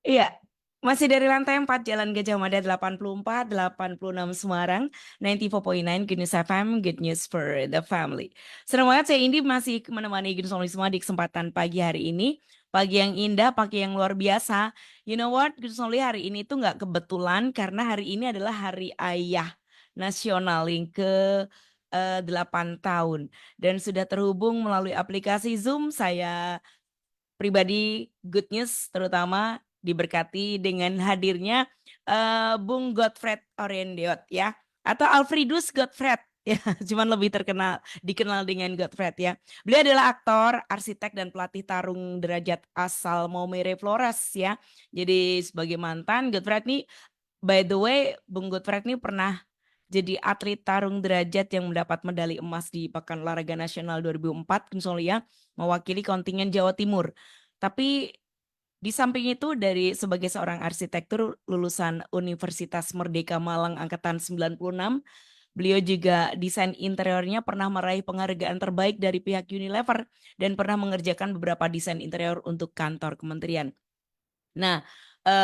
Iya, masih dari lantai 4 Jalan Gajah Mada 84, 86 Semarang, 94.9 Good News FM, Good News for the Family. Senang banget saya Indi masih menemani Gun semua di kesempatan pagi hari ini. Pagi yang indah, pagi yang luar biasa. You know what, Gun hari ini tuh nggak kebetulan karena hari ini adalah Hari Ayah Nasional yang ke 8 tahun. Dan sudah terhubung melalui aplikasi Zoom, saya pribadi good news terutama diberkati dengan hadirnya Bung Godfred Orendeot ya atau Alfredus Godfred ya cuman lebih dikenal dengan Godfred ya. Beliau adalah aktor, arsitek dan pelatih tarung derajat asal Maumere Flores ya. Jadi sebagai mantan Godfred nih by the way Bung Godfred nih pernah jadi atlet tarung derajat yang mendapat medali emas di Pekan Olahraga Nasional 2004 Konsolia mewakili kontingen Jawa Timur. Tapi di samping itu dari sebagai seorang arsitektur lulusan Universitas Merdeka Malang angkatan 96, beliau juga desain interiornya pernah meraih penghargaan terbaik dari pihak Unilever dan pernah mengerjakan beberapa desain interior untuk kantor kementerian. Nah,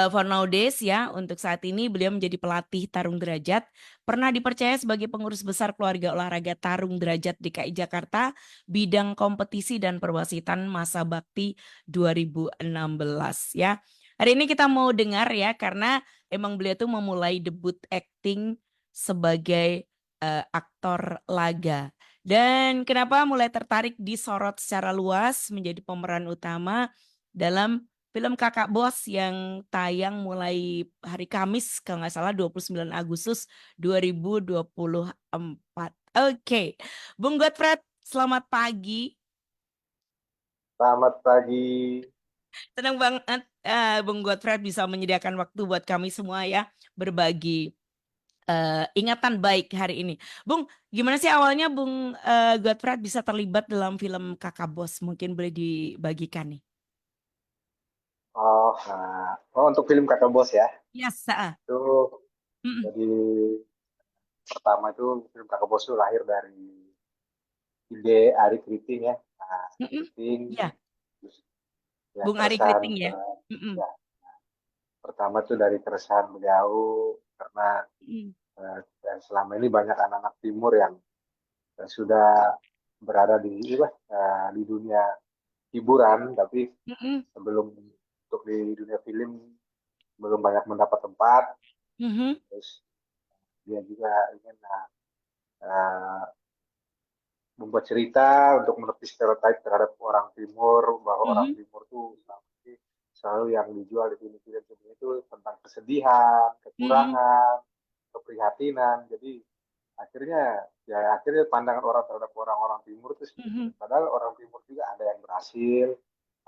for nowadays ya, untuk saat ini beliau menjadi pelatih tarung derajat, pernah dipercaya sebagai pengurus besar keluarga olahraga tarung derajat DKI Jakarta, bidang kompetisi dan perwasitan masa bakti 2016 ya. Hari ini kita mau dengar ya, karena emang beliau tuh memulai debut acting sebagai aktor laga. Dan kenapa mulai tertarik disorot secara luas menjadi pemeran utama dalam film Kakak Bos yang tayang mulai hari Kamis kalau nggak salah 29 Agustus 2024. Oke, Bung Godfred, selamat pagi. Selamat pagi. Senang banget Bung Godfred bisa menyediakan waktu buat kami semua ya berbagi ingatan baik hari ini. Bung, gimana sih awalnya Bung Godfred bisa terlibat dalam film Kakak Bos? Mungkin boleh dibagikan nih. Untuk film Kakak Bos ya, Yes, itu mm-mm, jadi pertama itu film Kakak Bos itu lahir dari ide Ari Kriting ya. Nah, mm-mm. Kriting, Ya, terus ya Bung Ari keresahan, Kriting ya. Mm-mm. ya pertama itu dari keresahan beliau karena Mm. dan selama ini banyak anak-anak timur yang sudah berada di dunia hiburan, tapi Mm-mm. sebelum untuk di dunia film belum banyak mendapat tempat. Mhm. Terus dia juga ingin uh, membuat cerita untuk menepis stereotip terhadap orang Timur bahwa orang Mhm. Timur tuh selalu yang dijual di film-film sebelum itu tentang kesedihan, Mhm. kekurangan, keprihatinan. Jadi akhirnya pandangan orang terhadap orang-orang Timur itu seperti itu. Mhm. Padahal orang Timur juga ada yang berhasil,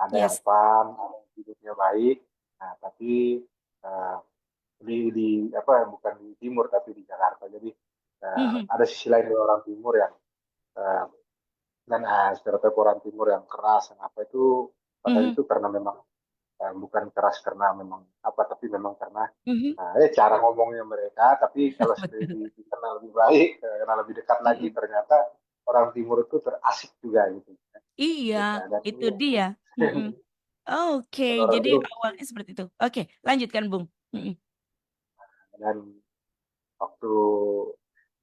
ada yang Yes. fun, ada yang hidupnya baik. Nah, tapi uh, di apa bukan di Timur tapi di Jakarta. Jadi Mhm. ada sisi lain dari orang Timur yang uh, dan stereotip orang Timur yang keras yang apa itu padahal Mhm. itu karena memang bukan keras karena memang apa tapi memang karena Mhm. cara ngomongnya mereka tapi kalau sudah Betul. dikenal lebih baik kenal lebih dekat lagi Mhm. ternyata orang Timur itu terasik juga gitu. Iya, Dan itu ini dia. Mhm. Oke, orang jadi itu awalnya seperti itu. Oke, lanjutkan, Bung. Mhm. dan waktu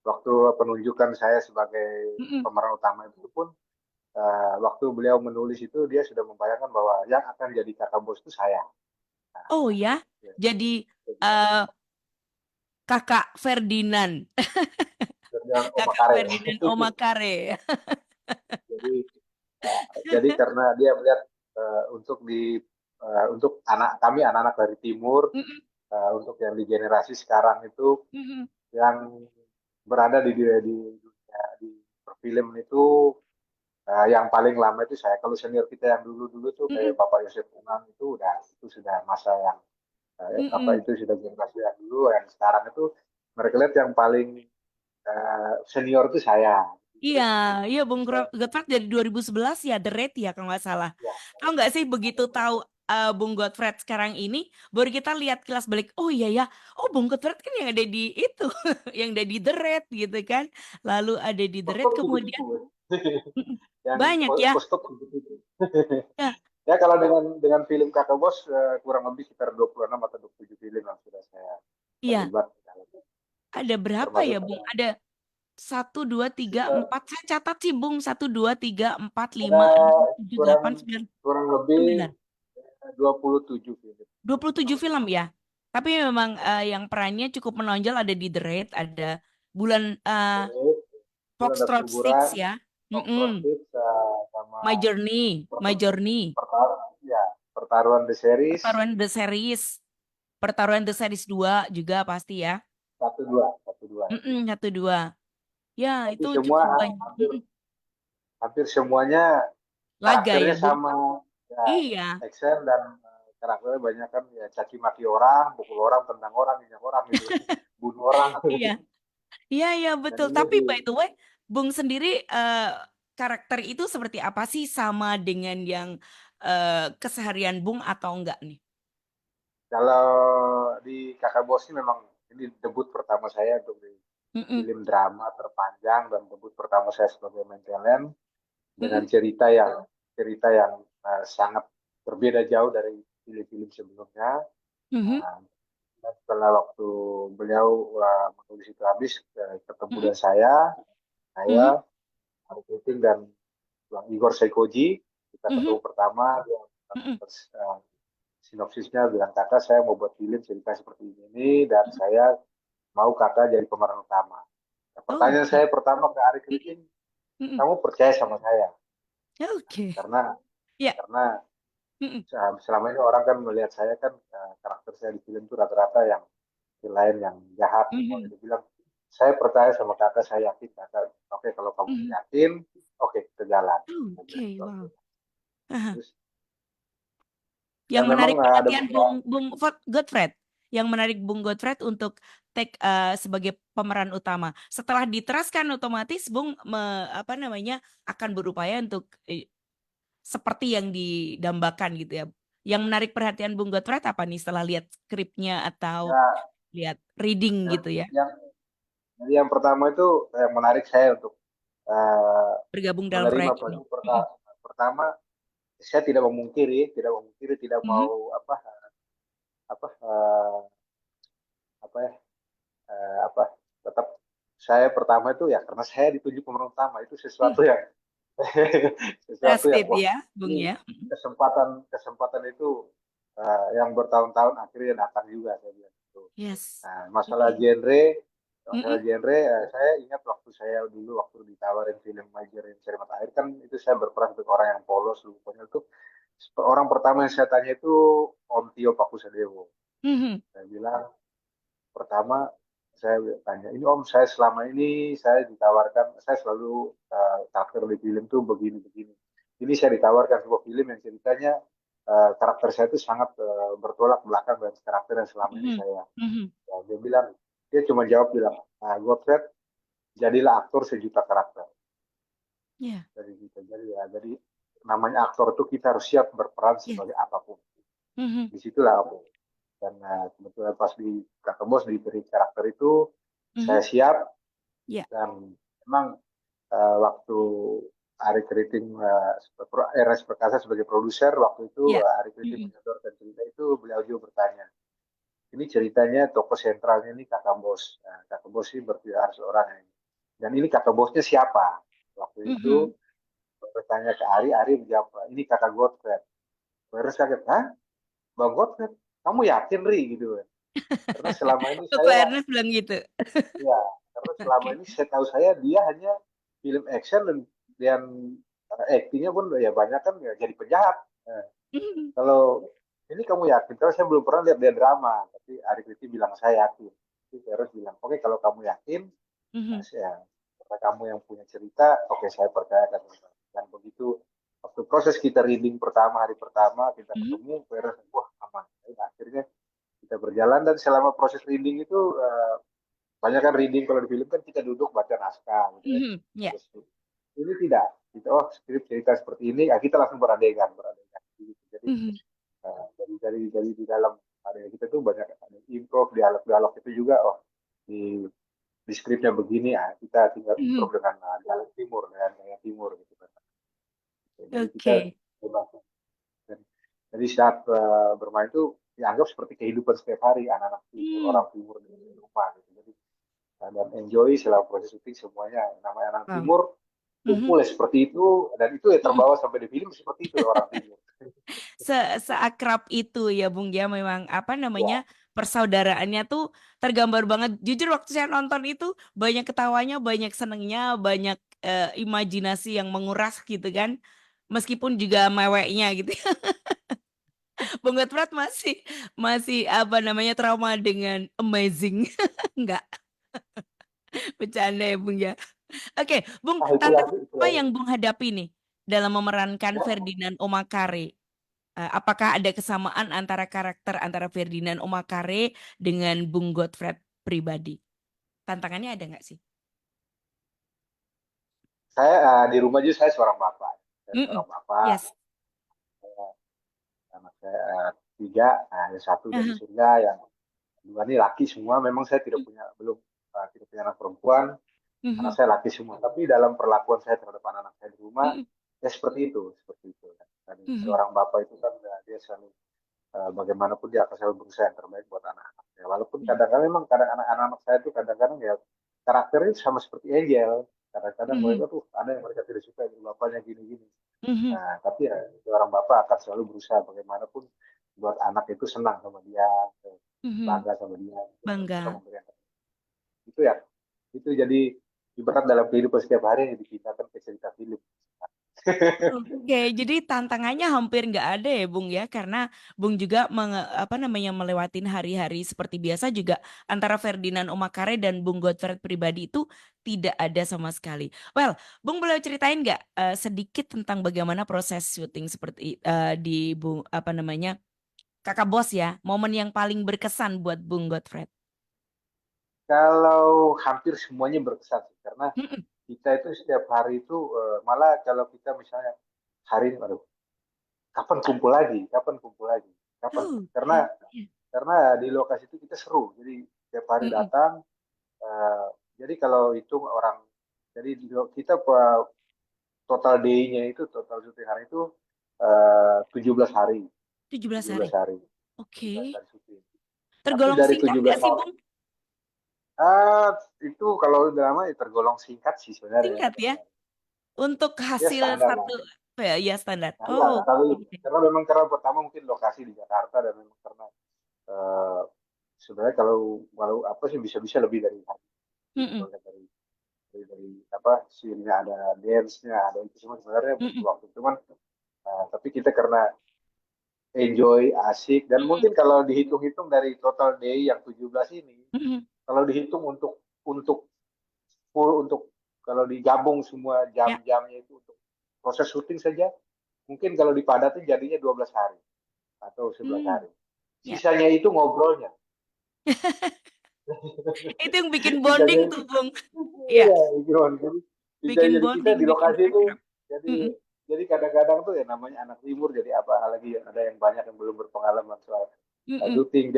waktu penunjukan saya sebagai Mhm. pemeran utama itu pun waktu beliau menulis itu dia sudah membayangkan bahwa yang akan jadi kakak bos itu saya. Oh ya, Ya, jadi jadi eh, Kakak Ferdinand, Ferdinand Kakak Omakare. Ferdinand Omakare. jadi jadi karena dia melihat untuk anak kami anak-anak dari timur Mhm. untuk yang di generasi sekarang itu Mhm. yang berada di dunia di perfilm itu yang paling lama itu saya. Kalau senior kita yang dulu-dulu tuh kayak Mhm. Bapak Yosef Unang itu sudah masa yang apa Mhm. itu sudah generasi yang dulu yang sekarang itu mereka lihat yang paling senior itu saya. Iya, iya Bung Saya Godfred dari 2011 ya The Raid ya kalau nggak salah. ya, Tahu nggak sih begitu tahu Bung Godfred sekarang ini baru kita lihat kilas balik. Oh iya ya, oh Bung Godfred kan yang ada di itu, yang ada di The Raid gitu kan. Lalu ada di The Raid kostum kemudian gitu-gitu. mm, Yang banyak ya. kostum gitu-gitu. Ya, Ya kalau dengan film Kakak Bos kurang lebih sekitar 26 atau 27 film yang sudah saya Iya, terlibat. ada berapa ya, Termasuk Bung? Ada satu, dua, tiga, sekitar empat. Saya catat sih, Bung. Satu, dua, tiga, empat, ada lima, enam, tujuh, kurang delapan, sembilan, kurang lebih sembilan. 27 film. 27 film ya. Tapi memang yang perannya cukup menonjol ada di The Raid, ada bulan Itu ada Foxtrot kuburan, Six ya. Mm-mm. Oxford sama My Journey, My Journey, ya, pertaruhan The Series Pertaruhan The Series, Pertaruhan The Series 2 juga pasti ya. 1 2 Mm-mm, satu dua. Ya, tapi itu semua cukup banyak. hampir Mm-mm. hampir semuanya Laga ya, karakternya Bung. sama, ya, Iya, action dan karakternya banyak kan ya caci maki orang, pukul orang, tendang orang, minyak orang gitu, bunuh orang. iya. Iya, iya, Dan betul. ini Tapi by the way, Bung sendiri karakter itu seperti apa sih, sama dengan yang keseharian Bung atau enggak nih? kalau di Kakak Bos ini memang ini debut pertama saya untuk di Mm-mm, film drama terpanjang dan debut pertama saya sebagai main talent dengan mm-mm, cerita yang sangat berbeda jauh dari film-film sebelumnya. mhm, Nah, dan setelah waktu beliau menulis itu habis ketemu mm-mm, dengan saya, mhm, Ari Kriting dan Bang Igor Saikoji, kita mhm, ketemu pertama, dia mhm. sinopsisnya bilang kakak saya mau buat film cerita seperti ini dan saya mau kakak jadi pemeran utama. Nah, pertanyaan Oke. saya pertama ke Ari Mm-mm, Kriting, mm-mm. kamu percaya sama saya? Oke. Karena Ya. karena Mm-mm, selama ini orang kan melihat saya kan karakter saya di film itu rata-rata yang lain yang jahat semua. mhm, Dia bilang saya percaya sama kakak, saya yakin kakak. Oke kalau kamu mhm. yakin, oke kita jalan. Saya bilang, Oke, oke. wow. Aha. Terus Yang dan memang menarik ada perhatian beberapa Godfred, yang menarik Bung Godfred untuk take sebagai pemeran utama. Setelah diteraskan otomatis Bung apa namanya akan berupaya untuk seperti yang didambakan gitu ya. Yang menarik perhatian Bung Godfred apa nih setelah lihat skripnya atau ya lihat reading yang gitu ya, yang, yang pertama itu yang menarik saya untuk eh, bergabung dalam menerima proyek ini. proyek Mm-mm. pertama. Saya tidak memungkiri, tidak Mhm, mau apa apa ya apa tetap saya pertama itu ya karena saya ditunjuk pemeran utama itu mm. sesuatu yang sesuatu yang Trusted wah ya, Bung ini ya. kesempatan kesempatan itu yang bertahun-tahun akhirnya datang juga saya bilang itu. Yes. Nah, Oke. masalah Mm-mm. genre saya ingat waktu saya dulu waktu ditawarin film Major yang Cari Mata Air kan itu saya berperan sebagai orang yang polos rupanya itu orang pertama yang saya tanya itu Om Tio Pakusadewo. Mhm. Saya bilang pertama saya tanya ini Om saya selama ini saya ditawarkan saya selalu karakter di film tuh begini-begini. Ini saya ditawarkan sebuah film yang ceritanya karakter saya itu sangat bertolak belakang dengan karakter yang selama ini Mhm. saya. Mhm. Ya, dia cuma jawab bilang, Godfred jadilah aktor sejuta karakter. Ya. Jadi namanya aktor itu kita harus siap berperan Yes. sebagai apapun. Mhm. Disitulah aku. Dan kebetulan pas di Kakak Bos diberi karakter itu Mhm. saya siap Ya. dan memang waktu Ari Kriting RS Perkasa sebagai produser waktu itu Ya. Ari Kriting Mhm. menyodorkan cerita itu beliau juga bertanya ini ceritanya tokoh sentralnya ini Kakak Bos. Nah, Kakak Bos ini berpihak seorang ini. Dan ini Kakak Bosnya siapa? Waktu itu Mhm. bertanya ke Ari menjawab, ini Kakak Godfred. Terus kaget, hah? Bang Godfred? Kamu yakin, Ri? Gitu kan. Karena selama ini Koko saya, Ernest bilang gitu. ya, karena selama Oke. ini saya tahu saya dia hanya film action dan aktingnya pun ya banyak kan ya jadi penjahat. Nah, Mhm. kalau ini kamu yakin? Kalau saya belum pernah lihat dia drama, tapi Ari Kriti bilang saya yakin. Jadi saya harus bilang, oke kalau kamu yakin, nah, Mhm. saya, karena kamu yang punya cerita, oke saya percaya dan begitu waktu proses kita reading pertama hari pertama kita Mhm. ketemu, beres, wah aman. Jadi, akhirnya kita berjalan dan selama proses reading itu banyak kan reading kalau di film kan kita duduk baca naskah gitu ya. Mhm. Ya. Terus ini tidak, kita oh skrip cerita seperti ini, ya kita langsung beradegan gitu. Jadi Mhm. dari di dalam area kita tuh banyak ada improv dialog-dialog itu juga oh di skripnya begini kita tinggal Mhm. improv dengan dialog timur dengan gaya timur gitu kan. Jadi kita Oke. coba Jadi saat bermain itu dianggap seperti kehidupan setiap hari anak-anak timur, Hmm. orang timur di rumah gitu. Jadi dan enjoy selama proses syuting semuanya. Namanya anak Wow. timur Mhm. kumpul ya seperti itu dan itu ya Mhm. terbawa sampai di film seperti itu orang timur. Seakrab itu ya Bung ya, memang apa Ya, namanya, persaudaraannya tuh tergambar banget. Jujur waktu saya nonton itu banyak ketawanya, banyak senengnya, banyak imajinasi yang menguras gitu kan. Meskipun juga meweknya gitu. Bung Godfrey masih masih apa namanya, trauma dengan Amazing. Enggak, bercanda ya Bung ya. Oke, Bung, nah tantangan itu apa lagi. yang Bung hadapi nih dalam memerankan Ya, Ferdinand Omakare? Apakah ada kesamaan antara karakter antara Ferdinand Omakare dengan Bung Godfrey pribadi? Tantangannya ada nggak sih? saya di rumah juga saya seorang bapak. Saya Mm-mm. seorang bapak, Yes. saya- anak saya tiga, nah, yang satu dari Aha. surga, yang dua ini laki semua. Memang saya tidak punya belum tidak punya anak perempuan, anak Mhm. saya laki semua. Tapi dalam perlakuan saya terhadap anak-anak saya di rumah, Mhm. ya seperti itu, seperti itu. Dan Mhm. seorang bapak itu kan dia selalu bagaimanapun dia akan selalu berusaha yang terbaik buat anak-anaknya. Walaupun kadang-kadang memang kadang anak-anak saya itu kadang-kadang ya karakternya sama seperti Angel. Kadang-kadang Mhm. mereka tuh ada yang mereka tidak suka dari bapaknya gini-gini. Mhm. Nah, tapi ya orang bapak akan selalu berusaha bagaimanapun buat anak itu senang sama dia, Mhm. bangga sama dia, berusaha Bangga. memberi yang terbaik. Itu ya, itu jadi ibarat dalam kehidupan setiap hari yang dipindahkan ke cerita film. Oke, jadi tantangannya hampir nggak ada ya, Bung ya, karena Bung juga apa namanya, melewatin hari-hari seperti biasa juga antara Ferdinand Omakare dan Bung Godfrey pribadi itu tidak ada sama sekali. Well, Bung boleh ceritain nggak sedikit tentang bagaimana proses syuting seperti di Bung apa namanya, Kakak Bos ya, momen yang paling berkesan buat Bung Godfrey. Kalau hampir semuanya berkesan sih, karena Mm-mm. kita itu setiap hari itu malah kalau kita misalnya hari ini, aduh, kapan kumpul lagi, kapan kumpul lagi, kapan? Karena Ya, ya. di lokasi itu kita seru, jadi setiap hari Mm-mm. datang. eh, jadi kalau hitung orang, jadi kita total day-nya itu total syuting hari itu 17 hari, 17 17 hari. hari, 17 Oke. hari syuting. Tapi Tergolong dari singkat 17 nggak sih, hari, Bung? ah itu kalau drama ya tergolong singkat sih sebenarnya. Singkat ya. Untuk Ya hasil standar lah. satu apa ya, ya standar. Standar. Oh, Kalau oke. karena memang karena pertama mungkin lokasi di Jakarta dan memang karena eh, sebenarnya kalau kalau apa sih bisa-bisa lebih dari hari itu Mm-mm. kalau dari apa scene-nya ada dance-nya ada itu semua sebenarnya butuh Mm-mm. waktu cuman tapi kita karena enjoy asik dan Mm-mm. mungkin kalau dihitung-hitung dari total day yang 17 ini Mm-mm. kalau dihitung untuk full untuk kalau digabung semua Ya. jam-jamnya itu untuk proses syuting saja mungkin kalau dipadatin jadinya 12 hari atau 11 Hmm. hari. Ya. Sisanya itu ngobrolnya. Itu yang bikin Sisanya bonding itu, tuh, Bung. Ya, iya, Ikron. bikin Jadi kita bonding, di bikin lokasi itu, akrab. jadi Mm-mm. jadi kadang-kadang tuh ya namanya anak timur, jadi apa lagi ada yang banyak yang belum berpengalaman soal Mm-mm. syuting.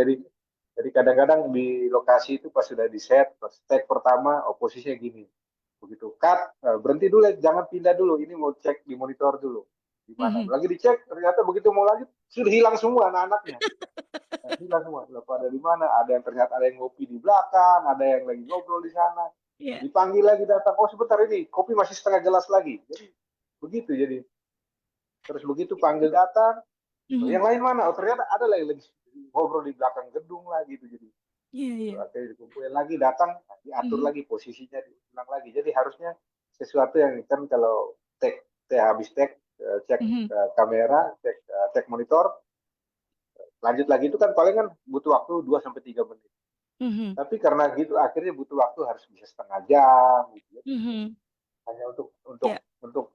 Jadi kadang-kadang di lokasi itu pas sudah di set, pas take pertama, posisinya gini. Begitu cut, berhenti dulu, jangan pindah dulu. Ini mau cek di monitor dulu. Di mana? Mhm. Lagi dicek, ternyata begitu mau lanjut, sudah hilang semua anak-anaknya. Hilang semua. Lalu pada di mana? Ada yang ternyata ada yang ngopi di belakang, ada yang lagi ngobrol di sana. Ya. Dipanggil lagi datang, oh sebentar ini, kopi masih setengah gelas lagi. Jadi begitu jadi. Terus begitu panggil datang, oh, Mhm. yang lain mana? Oh ternyata ada lagi ngobrol di belakang gedung lah gitu. Jadi Iya, iya. akhirnya dikumpulin lagi datang, diatur Mhm. lagi posisinya, diulang lagi. Jadi harusnya sesuatu yang kan kalau habis cek Mhm. kamera, cek monitor, lanjut lagi itu kan paling kan butuh waktu 2 sampai 3 menit. Mhm. Tapi karena gitu akhirnya butuh waktu harus bisa setengah jam gitu ya. Mhm. Hanya Ya. untuk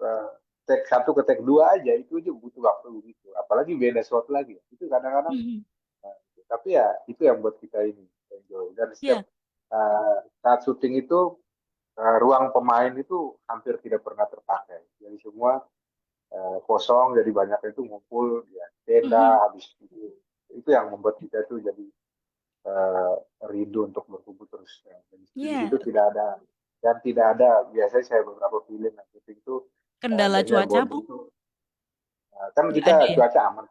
take satu ke take dua aja itu aja butuh waktu begitu. Apalagi beda slot lagi. Itu kadang-kadang Mhm. uh, tapi ya itu yang buat kita ini enjoy. Dan setiap Ya. saat syuting itu ruang pemain itu hampir tidak pernah terpakai. Jadi semua kosong, jadi banyak itu ngumpul ya Mhm. tenda habis itu yang membuat kita itu jadi eh, rindu untuk berkumpul terus. Ya. Dan di Ya. situ tidak ada biasanya saya beberapa film yang syuting itu Kendala biasanya cuaca, bonding Bung? itu kan Nggak kita ada ya? cuaca aman.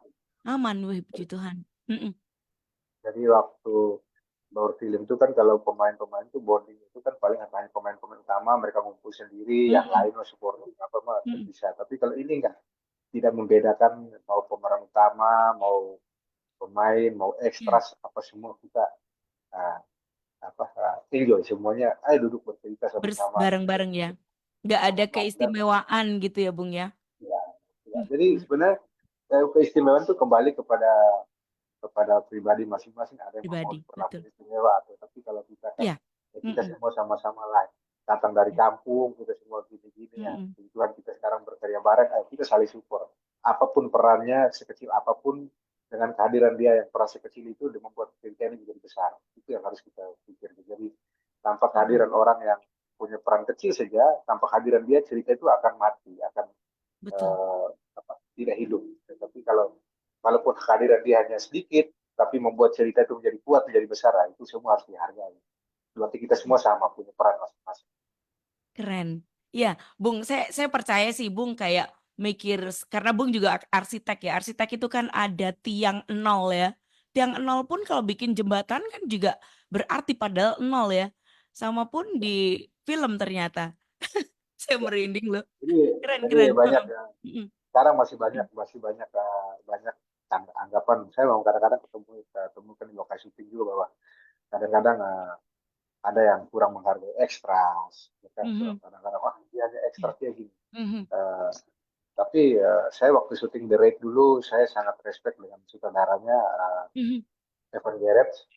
Aman, wih puji Tuhan. Mm-mm, Jadi waktu baru film itu kan kalau pemain-pemain itu bonding itu kan paling hanya pemain-pemain utama mereka ngumpul sendiri, yang mm-mm, lain mah support apa mah mm-mm. bisa. Tapi kalau ini enggak, tidak membedakan mau pemeran utama, mau pemain, mau Ya, ekstras apa semua kita ah, enjoy semuanya. Ayo duduk bercerita sama-sama. bareng-bareng ya. Nggak ada Dan keistimewaan gitu ya, Bung ya. ya, ya. Jadi Mhm. sebenarnya keistimewaan itu kembali kepada pribadi masing-masing. Ada yang mau Pribadi, betul. berlaku istimewa atau tapi kalau kita kan Ya. ya kita Mm-mm. semua sama-sama lah datang dari kampung, kita semua gini-gini ya. Mm-mm. Kebetulan kita sekarang berkarya bareng, ayo kita saling support. Apapun perannya, sekecil apapun, dengan kehadiran dia yang peran sekecil itu dia membuat cerita ini menjadi besar. Itu yang harus kita pikir. Jadi tanpa Mm-mm. kehadiran orang yang punya peran kecil saja, tanpa kehadiran dia cerita itu akan mati, akan Betul. eh, tidak hidup. Tapi kalau walaupun kehadiran dia hanya sedikit, tapi membuat cerita itu menjadi kuat, menjadi besar, nah, itu semua harus dihargai. Berarti kita semua sama punya peran masing-masing. Keren. Ya, Bung, saya percaya sih, Bung, kayak mikir, karena Bung juga arsitek ya. Arsitek itu kan ada tiang nol ya. Tiang nol pun kalau bikin jembatan kan juga berarti padahal nol ya. Sama pun di film ternyata. Saya Ya. merinding loh. Jadi, Keren, jadi keren. banyak Heeh. ya. Mm-mm. Sekarang masih banyak anggapan. Saya mau kadang-kadang ketemukan di lokasi syuting juga bahwa kadang-kadang ada yang kurang menghargai ekstras, ya kan? Mhm. Kadang-kadang wah dia hanya Ya. ekstras dia gini. Mhm. Eh, tapi saya waktu syuting The Raid dulu, saya sangat respect dengan sutradaranya Mhm. Evan Gerrits.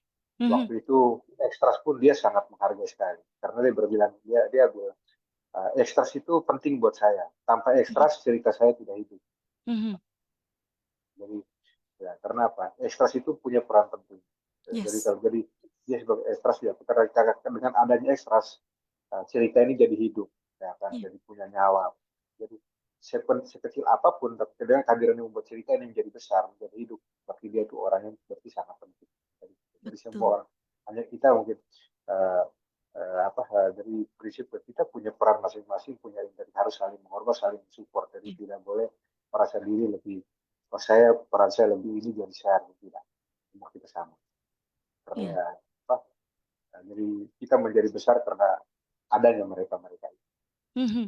Mhm. Waktu itu ekstras pun dia sangat menghargai sekali karena dia berbilang dia bilang ekstras itu penting buat saya. Tanpa Mhm. ekstras cerita saya tidak hidup. Mhm. Jadi ya karena apa? Ekstras itu punya peran penting. Jadi Yes. kalau jadi dia sebagai ekstras ya karena dengan adanya ekstras cerita ini jadi hidup, ya kan? Ya. Jadi punya nyawa. Jadi sekecil apapun, tapi dengan kehadiran yang membuat cerita ini menjadi besar, menjadi hidup. Berarti dia itu orang yang berarti sangat penting. Jadi semua Betul. orang, hanya kita mungkin uh, dari prinsip kita punya peran masing-masing, punya jadi harus saling menghormat, saling support. Jadi Ya. tidak boleh merasa diri lebih, oh saya peran saya lebih ini jadi saya tidak. Semua kita sama. Karena Ya. ya, apa, jadi kita menjadi besar karena adanya mereka-mereka itu. Mhm.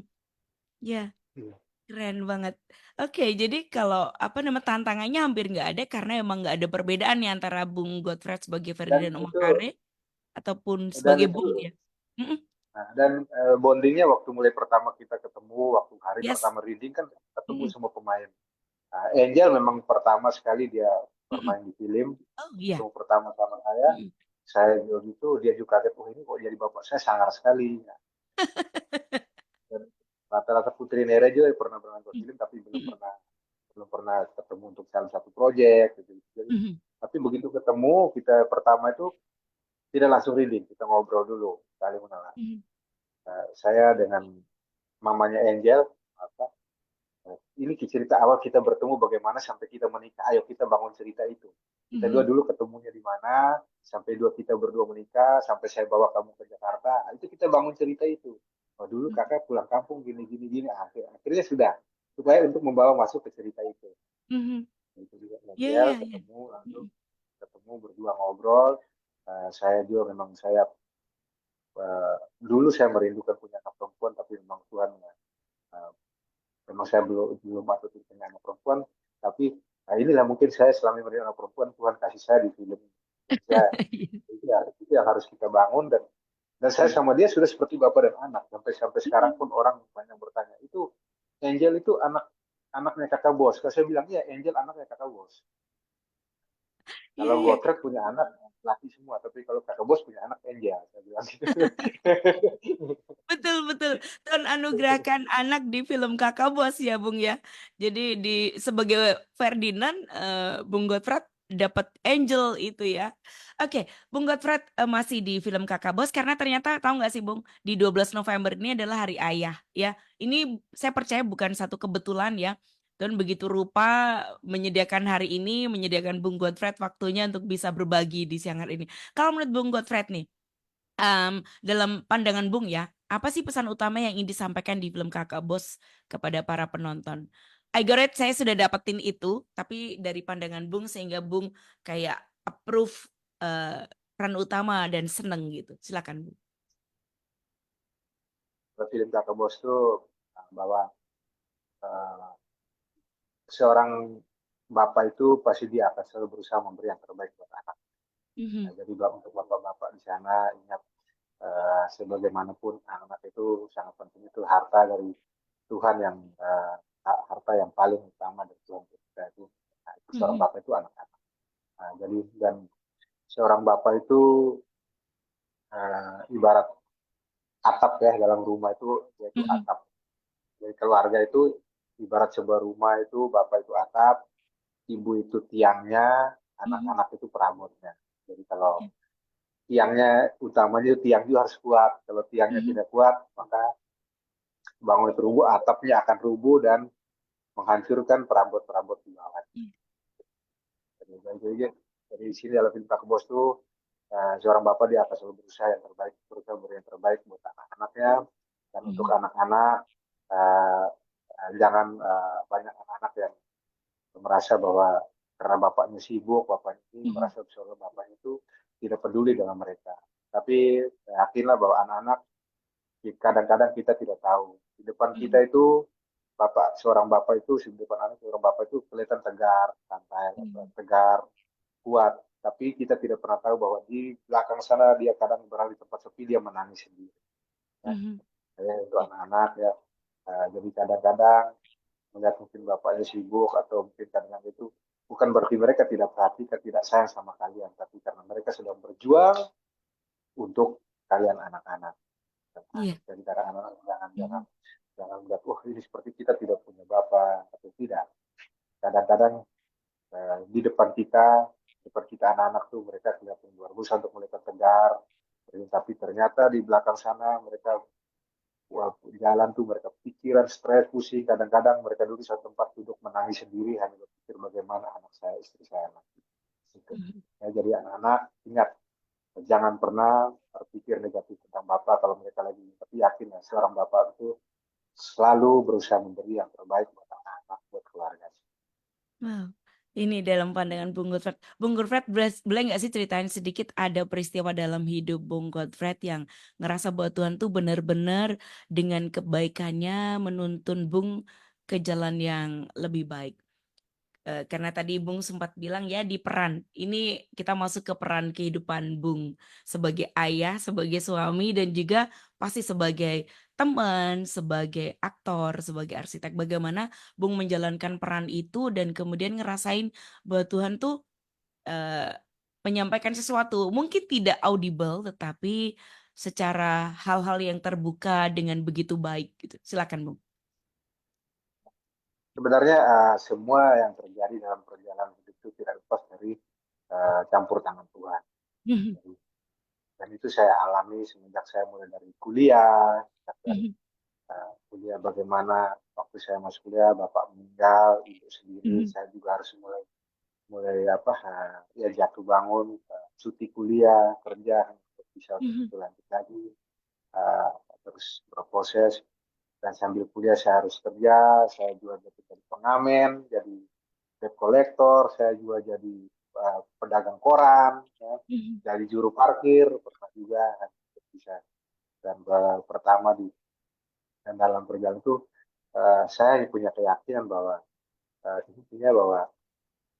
Ya. Iya. Keren banget. Oke, jadi kalau apa nama tantangannya hampir nggak ada karena emang nggak ada perbedaan nih antara Bung Godfrey sebagai Dan Ferdinand itu Omakare ataupun dan sebagai itu Bung ya. Mm-mm. nah, dan bondingnya waktu mulai pertama kita ketemu, waktu hari Yes. pertama reading kan ketemu Mm-mm. semua pemain. Nah, Angel memang pertama sekali dia Mm-mm. bermain di film, Oh iya. ketemu pertama sama saya. Mm-mm. Saya bilang gitu, dia juga kaget, oh ini kok jadi bapak saya sangar sekali. Nah, dan rata-rata Putri Nera juga pernah nonton film, tapi Mm-mm. belum pernah ketemu untuk salah satu proyek. Gitu. Jadi, Mm-mm. tapi begitu ketemu, kita pertama itu tidak langsung reading, kita ngobrol dulu, saling mengenal. Mm-mm. Saya dengan mamanya Angel, apa, ini cerita awal kita bertemu bagaimana sampai kita menikah. Ayo kita bangun cerita itu. Kita dua Mm-mm. dulu ketemunya di mana, sampai kita berdua menikah, sampai saya bawa kamu ke Jakarta. Nah, itu kita bangun cerita itu. Oh, dulu kakak pulang kampung gini gini gini. Akhirnya sudah supaya untuk membawa masuk ke cerita itu. Mm-mm. Itu juga Ya, Angel ya, ya. ketemu langsung Mm-mm. ketemu berdua ngobrol. Saya juga memang saya dulu saya merindukan punya anak perempuan, tapi memang Tuhan uh, memang saya belum belum masuk di anak perempuan, tapi nah inilah mungkin saya selama ini anak perempuan Tuhan kasih saya di film. Saya itu yang harus kita bangun dan saya sama dia sudah seperti bapak dan anak sampai sampai sekarang pun orang banyak bertanya itu Angel itu anaknya kakak bos. Kalau saya bilang iya Angel anaknya kakak bos. Iya, Kalau iya. Gotrek punya anak laki semua, tapi kalau kakak bos punya anak Angel. Saya bilang gitu. Betul, betul. Tuhan anugerahkan anak di film Kakak Bos ya, Bung ya. Jadi di sebagai Ferdinand, Bung Godfrey dapat Angel itu ya. Oke, Bung Godfrey masih di film Kakak Bos karena ternyata tahu nggak sih, Bung, di 12 November ini adalah Hari Ayah ya. Ini saya percaya bukan satu kebetulan ya. Dan begitu rupa menyediakan hari ini, menyediakan Bung Godfrey waktunya untuk bisa berbagi di siang hari ini. Kalau menurut Bung Godfrey nih, dalam pandangan Bung ya, apa sih pesan utama yang ingin disampaikan di film Kakak Bos kepada para penonton? I got it, saya sudah dapetin itu, tapi dari pandangan Bung sehingga Bung kayak approve eh, peran utama dan seneng gitu. Silakan Bung. Film Kakak Bos itu bahwa eh, seorang bapak itu pasti dia akan selalu berusaha memberi yang terbaik buat anak. Nah, Mhm, jadi untuk bapak-bapak di sana ingat sebagaimanapun anak itu sangat penting, itu harta dari Tuhan yang harta yang paling utama dari Tuhan kita itu. Nah, itu seorang mhm, bapak itu anak-anak. Nah, jadi dan seorang bapak itu ibarat atap ya dalam rumah itu, yaitu mhm, atap. Jadi keluarga itu ibarat sebuah rumah itu bapak itu atap, ibu itu tiangnya, mhm. anak-anak itu perabotnya. Jadi kalau tiangnya utamanya itu tiang juga harus kuat. Kalau tiangnya Mhm, tidak kuat, maka bangun itu rubuh, atapnya akan rubuh dan menghancurkan perabot-perabot di bawah. mhm, Jadi di sini dalam film Pak Bos itu seorang bapak dia akan selalu berusaha yang terbaik, berusaha beri yang terbaik buat anak-anaknya, dan untuk mhm, anak-anak uh, jangan banyak anak-anak yang merasa bahwa karena bapaknya sibuk, bapaknya ini mhm, merasa bahwa bapaknya itu tidak peduli dengan mereka. Tapi yakinlah bahwa anak-anak kadang-kadang kita tidak tahu. Di depan kita mhm, itu seorang bapak itu di depan anak seorang bapak itu kelihatan tegar, santai, mhm, tegar, kuat. Tapi kita tidak pernah tahu bahwa di belakang sana dia kadang berada di tempat sepi, dia menangis sendiri. Ya. mhm. Jadi untuk anak-anak ya, jadi kadang-kadang melihat mungkin bapaknya sibuk atau mungkin kadang-kadang itu bukan berarti mereka tidak perhatikan, tidak sayang sama kalian, tapi karena mereka sedang berjuang untuk kalian anak-anak. Iya. Jadi karena anak-anak jangan jangan Mhm, jangan melihat, wah ini seperti kita tidak punya bapak atau tidak. Kadang-kadang di depan kita anak-anak tuh mereka kelihatan luar biasa untuk mereka tegar, tapi ternyata di belakang sana mereka jalan tuh mereka pikiran stres pusing, kadang-kadang mereka duduk di satu tempat duduk menangis sendiri hanya berpikir bagaimana anak saya, istri saya nanti itu. mhm. Ya, jadi anak-anak ingat, jangan pernah berpikir negatif tentang bapak kalau mereka lagi, tapi yakin ya seorang bapak itu selalu berusaha memberi yang terbaik buat anak-anak, buat keluarga. Wow. Ini dalam pandangan Bung Godfred. Bung Godfred, boleh nggak sih ceritain sedikit ada peristiwa dalam hidup Bung Godfred yang ngerasa bahwa Tuhan tuh benar-benar dengan kebaikannya menuntun Bung ke jalan yang lebih baik. Karena tadi Bung sempat bilang ya di peran. Ini kita masuk ke peran kehidupan Bung sebagai ayah, sebagai suami dan juga pasti sebagai teman, sebagai aktor, sebagai arsitek. Bagaimana Bung menjalankan peran itu dan kemudian ngerasain bahwa Tuhan tuh eh, menyampaikan sesuatu. Mungkin tidak audible tetapi secara hal-hal yang terbuka dengan begitu baik gitu. Silakan Bung. Sebenarnya semua yang terjadi dalam perjalanan hidup itu tidak lepas dari campur tangan Tuhan. Jadi, dan itu saya alami semenjak saya mulai dari kuliah, dari kuliah bagaimana waktu saya masuk kuliah bapak meninggal, ibu sendiri, saya juga harus mulai mulai apa ya jatuh bangun, cuti kuliah, kerja untuk bisa untuk itu lanjut lagi, uh, terus berproses, dan sambil kuliah saya harus kerja, saya juga jadi pengamen, jadi debt collector, saya juga jadi pedagang koran, ya, jadi juru parkir, pernah juga kan, bisa. Dan pertama dan dalam perjalanan itu saya punya keyakinan bahwa intinya bahwa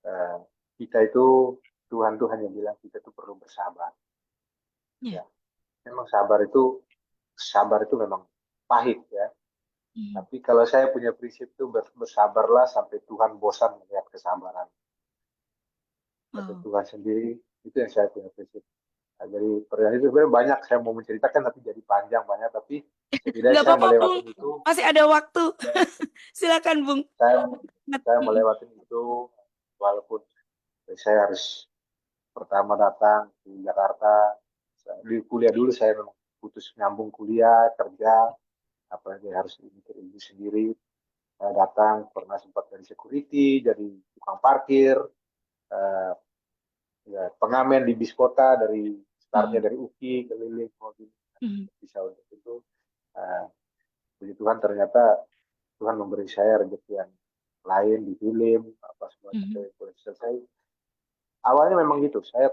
uh, kita itu Tuhan tuh hanya bilang kita tuh perlu bersabar. Ya, memang sabar itu memang pahit ya. Tapi kalau saya punya prinsip itu bersabarlah sampai Tuhan bosan melihat kesabaran. Sampai Wow. Tuhan sendiri, itu yang saya punya prinsip. Nah, jadi perjalanan itu sebenarnya banyak saya mau menceritakan tapi jadi panjang banyak, tapi setidaknya Nggak saya apa-apa Bung, melewati itu. masih ada waktu. Silakan Bung. saya saya Mm-mm. melewati itu walaupun saya harus pertama datang di Jakarta, di kuliah dulu saya memang putus nyambung kuliah kerja, apalagi harus mikir ibu sendiri. Saya datang pernah sempat dari security, jadi tukang parkir, eh, ya, pengamen di bis kota, dari startnya Mhm, dari UKI keliling mobil mhm, bisa untuk itu. Eh, Puji Tuhan ternyata Tuhan memberi saya rezeki lain di film apa semua Mhm. sampai proyek selesai. Awalnya memang gitu, saya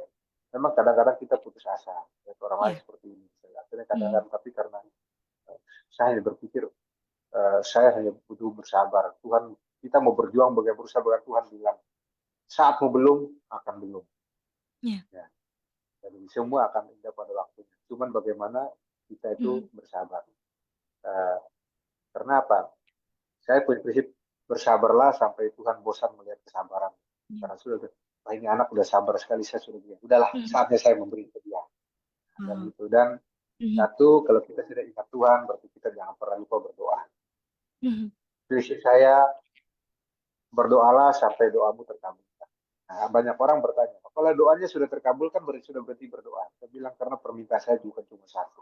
memang kadang-kadang kita putus asa, lihat orang lain Ya. seperti ini. Akhirnya Mhm. kadang-kadang tapi karena saya hanya berpikir saya hanya butuh bersabar. Tuhan kita mau berjuang bagaimana berusaha dengan Tuhan bilang saatmu belum akan belum. Ya. Ya, jadi semua akan indah pada waktunya. Cuman bagaimana kita itu Mhm. bersabar. Eh, karena apa? Saya punya prinsip bersabarlah sampai Tuhan bosan melihat kesabaran. Ya. Karena sudah, "Wah, ini anak udah sabar sekali, saya sudah bilang, udahlah Mhm. saatnya saya memberi ke dia." Dan Wow. itu dan Mhm. satu kalau kita tidak ingat Tuhan berarti kita jangan pernah lupa berdoa. Mhm. Prinsip saya berdoalah sampai doamu terkabul. Nah, banyak orang bertanya, kalau doanya sudah terkabul kan sudah berarti berdoa. Saya bilang karena permintaan saya bukan cuma satu.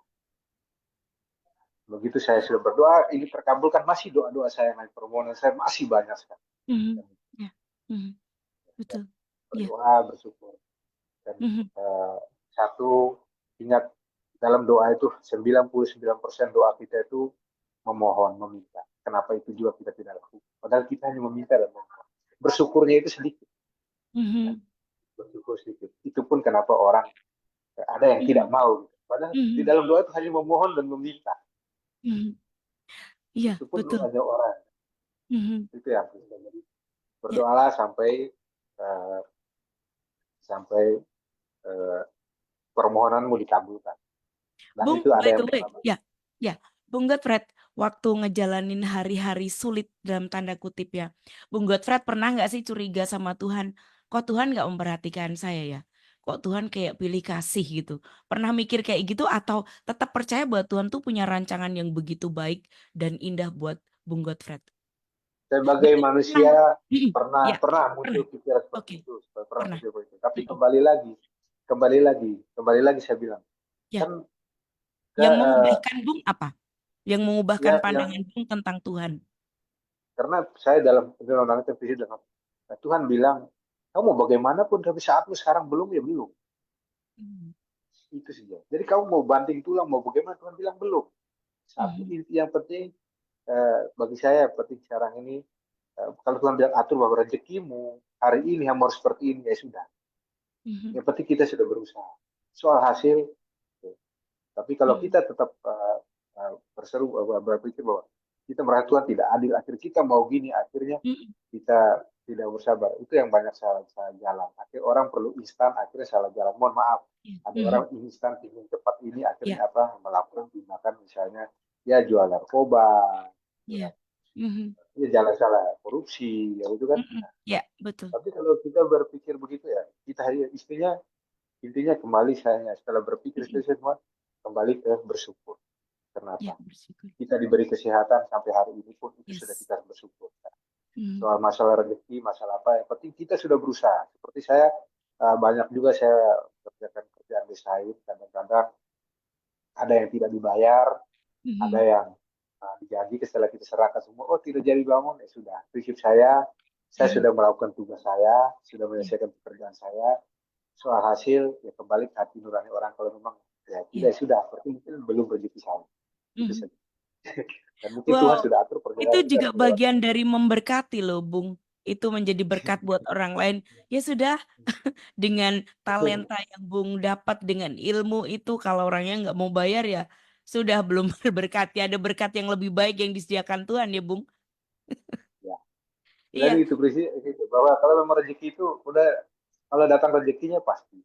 Begitu saya sudah berdoa, ini terkabul kan masih doa-doa saya, naik permohonan saya masih banyak sekali. Mhm. Dan, Ya. Mhm. dan Betul. Ya. berdoa, bersyukur. Dan Mhm. eh, satu, ingat dalam doa itu 99% doa kita itu memohon, meminta. Kenapa itu juga kita tidak lakukan? Padahal kita hanya meminta dan memohon. Bersyukurnya itu sedikit. Ya, Mhm. bersyukur sedikit. Itu pun kenapa orang ada yang tidak Mhm. mau. Padahal di Mhm. dalam doa itu hanya memohon dan meminta. Mhm. Iya, Itu pun betul. banyak orang. Mhm. Itu yang kita jadi Ya. berdoalah sampai uh, sampai uh, permohonanmu dikabulkan. Dan Bung, itu ada by yang the way, pertama. ya, ya, Bung Godfred, waktu ngejalanin hari-hari sulit dalam tanda kutip ya, Bung Godfred pernah nggak sih curiga sama Tuhan? Kok Tuhan nggak memperhatikan saya ya? Kok Tuhan kayak pilih kasih gitu? Pernah mikir kayak gitu atau tetap percaya bahwa Tuhan tuh punya rancangan yang begitu baik dan indah buat Bung Godfred? Sebagai Dan pernah, manusia pernah ya, pernah pernah. muncul pikiran seperti Oke, itu, pernah pernah. muncul seperti itu. Tapi Mm-mm. kembali lagi saya bilang Ya, kan ke yang mengubahkan Bung apa? Yang mengubahkan yang pandangan Bung tentang Tuhan. karena saya dalam undang-undang terpilih dengan Tuhan bilang kamu bagaimanapun tapi saatmu sekarang belum ya belum. Hmm. Itu saja. Jadi kamu mau banting tulang mau bagaimana Tuhan bilang belum. Satu Mhm. yang penting bagi saya penting sekarang ini kalau Tuhan bilang atur bahwa rezekimu hari ini yang harus seperti ini ya sudah. Mhm. Yang penting kita sudah berusaha. Soal hasil, ya. Tapi kalau Mhm. kita tetap berseru berpikir bahwa kita merasa Tuhan tidak adil, akhirnya kita mau gini, akhirnya Mhm. kita tidak bersabar. Itu yang banyak salah jalan. Akhirnya orang perlu instan, akhirnya salah jalan. Mohon maaf, Ya. ada orang Mhm. instan ingin cepat ini, Ya. akhirnya apa melakukan tindakan misalnya ya jual narkoba, ya, Ya. Mhm. ya jalan salah korupsi, ya itu kan. Mhm. Ya, betul. Tapi kalau kita berpikir begitu ya, kita hanya intinya kembali saya setelah berpikir itu Mhm. semua kembali ke bersyukur. Ya, Kenapa? bersyukur. Kita diberi kesehatan sampai hari ini pun itu sudah Yes. kita bersyukur. Mhm. Soal masalah rezeki, masalah apa, yang penting kita sudah berusaha. Seperti saya banyak juga saya kerjakan kerjaan desain, kadang-kadang ada yang tidak dibayar, ada Mhm. yang dijanji setelah kita serahkan semua, oh tidak jadi bangun, ya sudah. Prinsip saya sudah melakukan tugas saya, sudah Ya. menyelesaikan pekerjaan saya. Soal hasil, ya kembali ke hati nurani orang. Kalau memang ya Ya. tidak sudah, berarti mungkin belum rezeki saya. Itu Mhm. saja. Dan mungkin Tuhan Wow, sudah atur itu perjalanan kita juga lewat. bagian dari memberkati loh, Bung. Itu menjadi berkat buat orang lain. Ya sudah, dengan talenta yang Bung dapat dengan ilmu itu, kalau orangnya nggak mau bayar ya sudah belum berberkati. Ada berkat yang lebih baik yang disediakan Tuhan ya, Bung. Ya. Jadi Iya, itu prinsip itu bahwa kalau memang rezeki itu udah kalau datang rezekinya pasti.